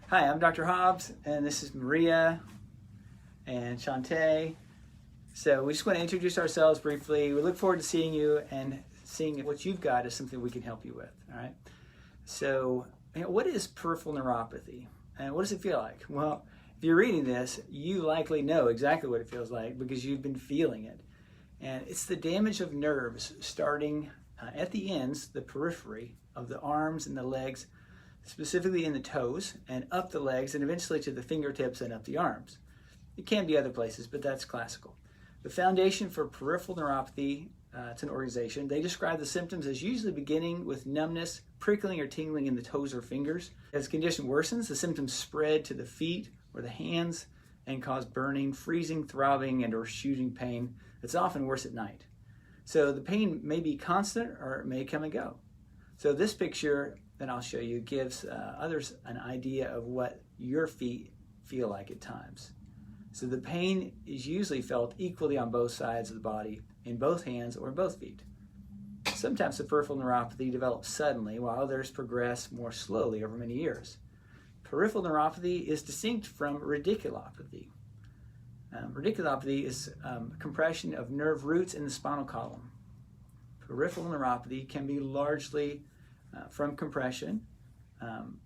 Hi, I'm Dr. Hobbs, and this is Maria and Shantae. So we just want to introduce ourselves briefly. We look forward to seeing you and seeing what you've got is something we can help you with, all right? So what is peripheral neuropathy, and what does it feel like? Well, if you're reading this, you likely know exactly what it feels like because you've been feeling it. And it's the damage of nerves starting at the ends, the periphery of the arms and the legs, specifically in the toes and up the legs and eventually to the fingertips and up the arms. It can be other places, but that's classical. The Foundation for Peripheral Neuropathy, it's an organization, they describe the symptoms as usually beginning with numbness, prickling or tingling in the toes or fingers. As the condition worsens, the symptoms spread to the feet or the hands and cause burning, freezing, throbbing, and or shooting pain. It's often worse at night. So the pain may be constant or it may come and go. So this picture that I'll show you gives others an idea of what your feet feel like at times. So the pain is usually felt equally on both sides of the body, in both hands or in both feet. Sometimes the peripheral neuropathy develops suddenly, while others progress more slowly over many years. Peripheral neuropathy is distinct from radiculopathy. Radiculopathy is compression of nerve roots in the spinal column. Peripheral neuropathy can be largely from compression,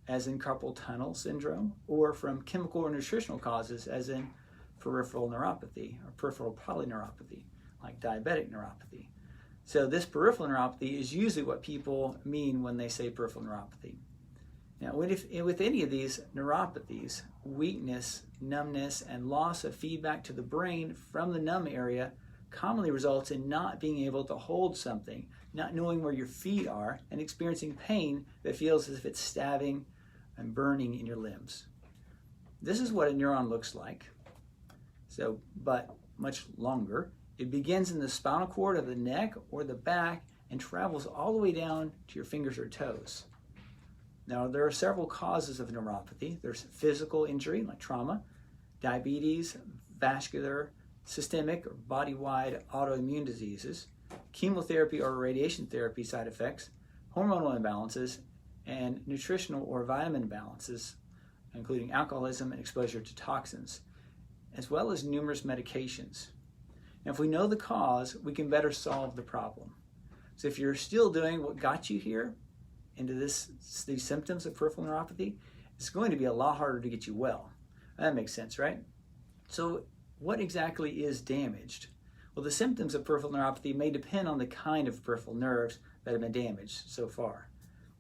as in carpal tunnel syndrome, or from chemical or nutritional causes, as in peripheral neuropathy or peripheral polyneuropathy, like diabetic neuropathy. So this peripheral neuropathy is usually what people mean when they say peripheral neuropathy. Now, with any of these neuropathies, weakness, numbness, and loss of feedback to the brain from the numb area commonly results in not being able to hold something, not knowing where your feet are, and experiencing pain that feels as if it's stabbing and burning in your limbs. This is what a neuron looks like, but much longer. It begins in the spinal cord of the neck or the back and travels all the way down to your fingers or toes. Now, there are several causes of neuropathy. There's physical injury, like trauma, diabetes, vascular, systemic, or body-wide autoimmune diseases, chemotherapy or radiation therapy side effects, hormonal imbalances, and nutritional or vitamin imbalances, including alcoholism and exposure to toxins, as well as numerous medications. Now, if we know the cause, we can better solve the problem. So if you're still doing what got you here, into these symptoms of peripheral neuropathy, it's going to be a lot harder to get you well. That makes sense, right? So what exactly is damaged? Well, the symptoms of peripheral neuropathy may depend on the kind of peripheral nerves that have been damaged so far.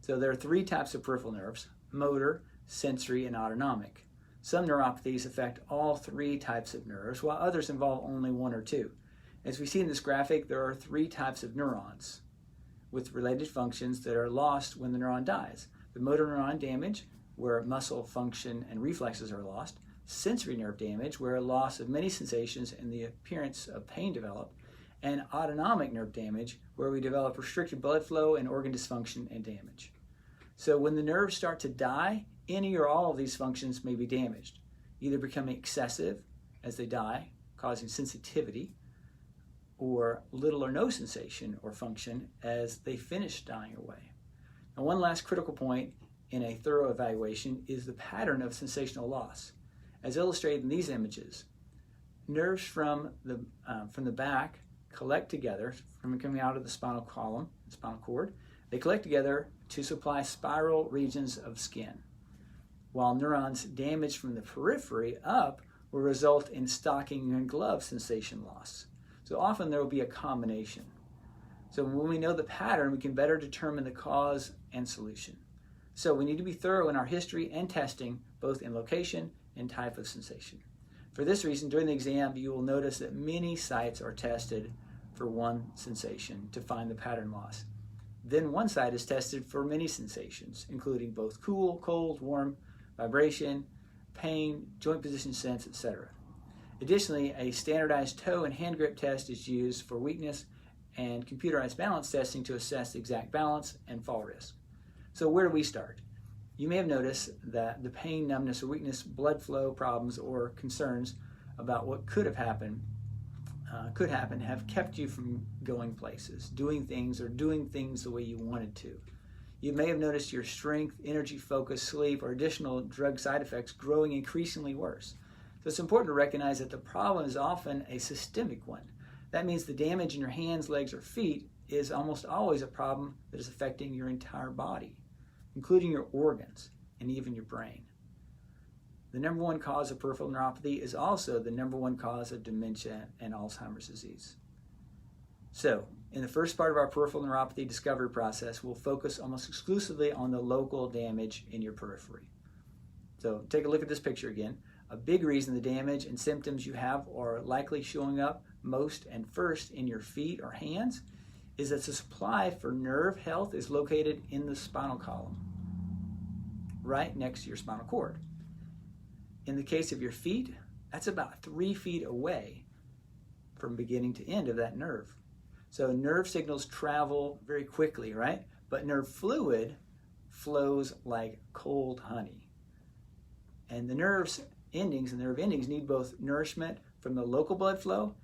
So there are three types of peripheral nerves: motor, sensory, and autonomic. Some neuropathies affect all three types of nerves, while others involve only one or two. As we see in this graphic, there are three types of neurons with related functions that are lost when the neuron dies. The motor neuron damage, where muscle function and reflexes are lost; sensory nerve damage, where a loss of many sensations and the appearance of pain develop; and autonomic nerve damage, where we develop restricted blood flow and organ dysfunction and damage. So when the nerves start to die, any or all of these functions may be damaged, either becoming excessive as they die, causing sensitivity, or little or no sensation or function as they finish dying away. And one last critical point in a thorough evaluation is the pattern of sensational loss. As illustrated in these images, nerves from the back collect together, from coming out of the spinal column, the spinal cord. They collect together to supply spiral regions of skin, while neurons damaged from the periphery up will result in stocking and glove sensation loss. So often there will be a combination. So when we know the pattern, we can better determine the cause and solution. So we need to be thorough in our history and testing, both in location and type of sensation. For this reason, during the exam, you will notice that many sites are tested for one sensation to find the pattern loss. Then one site is tested for many sensations, including both cool, cold, warm, vibration, pain, joint position sense, etc. Additionally, a standardized toe and hand grip test is used for weakness, and computerized balance testing to assess the exact balance and fall risk. So where do we start? You may have noticed that the pain, numbness, or weakness, blood flow problems, or concerns about what could happen have kept you from going places, doing things the way you wanted to. You may have noticed your strength, energy, focus, sleep, or additional drug side effects growing increasingly worse. So it's important to recognize that the problem is often a systemic one. That means the damage in your hands, legs, or feet is almost always a problem that is affecting your entire body, including your organs and even your brain. The number one cause of peripheral neuropathy is also the number one cause of dementia and Alzheimer's disease. So, in the first part of our peripheral neuropathy discovery process, we'll focus almost exclusively on the local damage in your periphery. So, take a look at this picture again. A big reason the damage and symptoms you have are likely showing up most and first in your feet or hands is that the supply for nerve health is located in the spinal column, right next to your spinal cord. In the case of your feet, that's about 3 feet away from beginning to end of that nerve. So nerve signals travel very quickly, right? But nerve fluid flows like cold honey. And the nerve endings need both nourishment from the local blood flow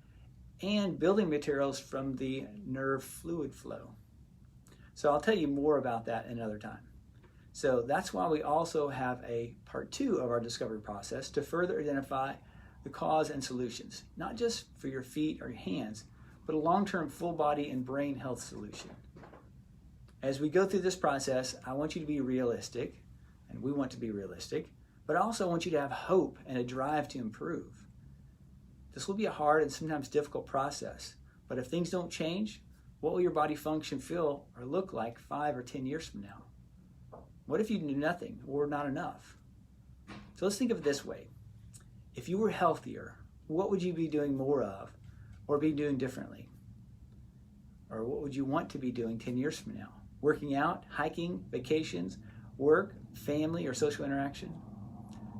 and building materials from the nerve fluid flow. So I'll tell you more about that another time. So that's why we also have a part 2 of our discovery process to further identify the cause and solutions, not just for your feet or your hands, but a long-term full body and brain health solution. As we go through this process, I want you to be realistic, and we want to be realistic, but I also want you to have hope and a drive to improve. This will be a hard and sometimes difficult process, but if things don't change, what will your body function, feel, or look like 5 or 10 years from now? What if you do nothing or not enough? So let's think of it this way. If you were healthier, what would you be doing more of or be doing differently? Or what would you want to be doing 10 years from now? Working out, hiking, vacations, work, family, or social interaction?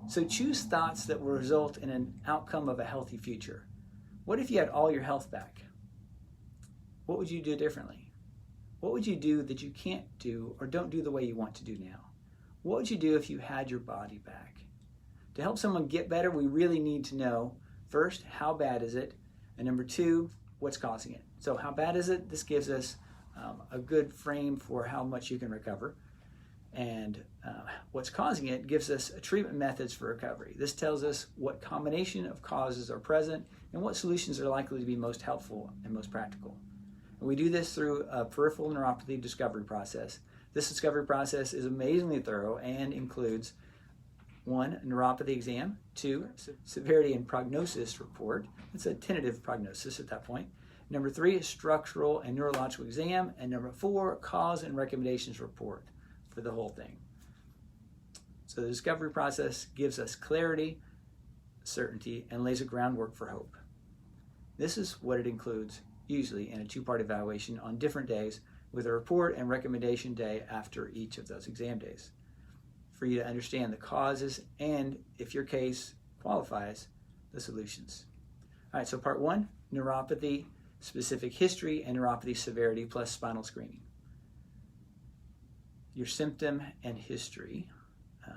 So choose thoughts that will result in an outcome of a healthy future. What if you had all your health back? What would you do differently? What would you do that you can't do or don't do the way you want to do now? What would you do if you had your body back? To help someone get better, we really need to know, first, how bad is it? And number 2, what's causing it? So how bad is it? This gives us a good frame for how much you can recover. And what's causing it gives us treatment methods for recovery. This tells us what combination of causes are present and what solutions are likely to be most helpful and most practical. And we do this through a peripheral neuropathy discovery process. This discovery process is amazingly thorough and includes 1, neuropathy exam, 2, severity and prognosis report. It's a tentative prognosis at that point. Number 3, structural and neurological exam. And number 4, cause and recommendations report for the whole thing. So the discovery process gives us clarity, certainty, and lays a groundwork for hope. This is what it includes usually in a 2-part evaluation on different days with a report and recommendation day after each of those exam days, for you to understand the causes and, if your case qualifies, the solutions. All right, so part 1, neuropathy, specific history, and neuropathy severity plus spinal screening. Your symptom and history.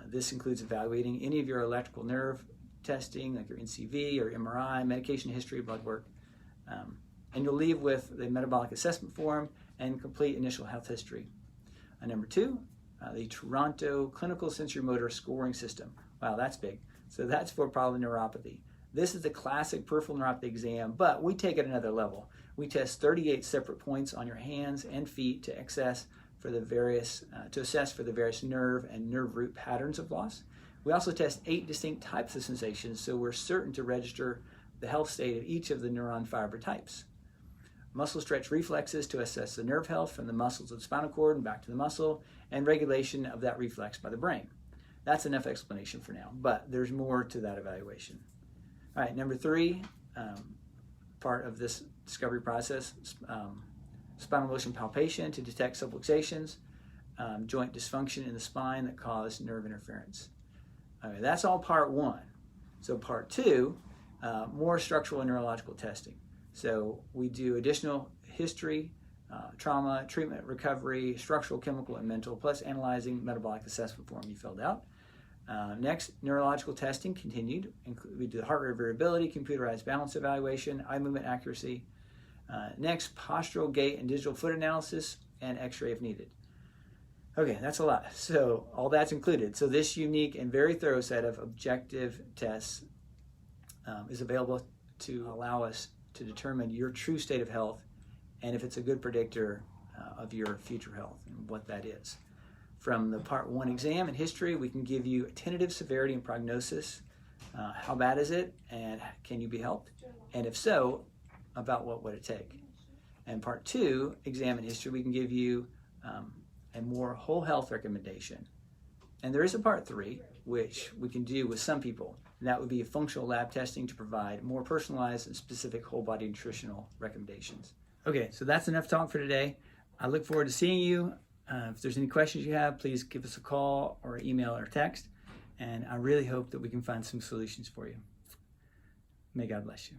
This includes evaluating any of your electrical nerve testing, like your NCV or MRI, medication history, blood work. And you'll leave with the metabolic assessment form and complete initial health history. Number 2, the Toronto Clinical Sensory Motor Scoring System. Wow, that's big. So that's for polyneuropathy. This is the classic peripheral neuropathy exam, but we take it another level. We test 38 separate points on your hands and feet to assess for the various nerve and nerve root patterns of loss. We also test 8 distinct types of sensations, so we're certain to register the health state of each of the neuron fiber types. Muscle stretch reflexes to assess the nerve health from the muscles of the spinal cord and back to the muscle, and regulation of that reflex by the brain. That's enough explanation for now, but there's more to that evaluation. All right, number 3, part of this discovery process, spinal motion palpation to detect subluxations, joint dysfunction in the spine that cause nerve interference. Okay, that's all part 1. So part 2, more structural and neurological testing. So we do additional history, trauma, treatment, recovery, structural, chemical, and mental, plus analyzing metabolic assessment form you filled out. Next, neurological testing continued. We do heart rate variability, computerized balance evaluation, eye movement accuracy. Next, postural, gait, and digital foot analysis, and x-ray if needed. Okay, that's a lot. So all that's included. So this unique and very thorough set of objective tests is available to allow us to determine your true state of health and if it's a good predictor of your future health and what that is. From the Part 1 exam and history, we can give you a tentative severity and prognosis. How bad is it, and can you be helped? And if so, about what would it take? And Part 2 exam and history, we can give you a more whole health recommendation. And there is a Part 3, which we can do with some people, and that would be a functional lab testing to provide more personalized and specific whole body nutritional recommendations. Okay, so that's enough talk for today. I look forward to seeing you. If there's any questions you have, please give us a call or email or text. And I really hope that we can find some solutions for you. May God bless you.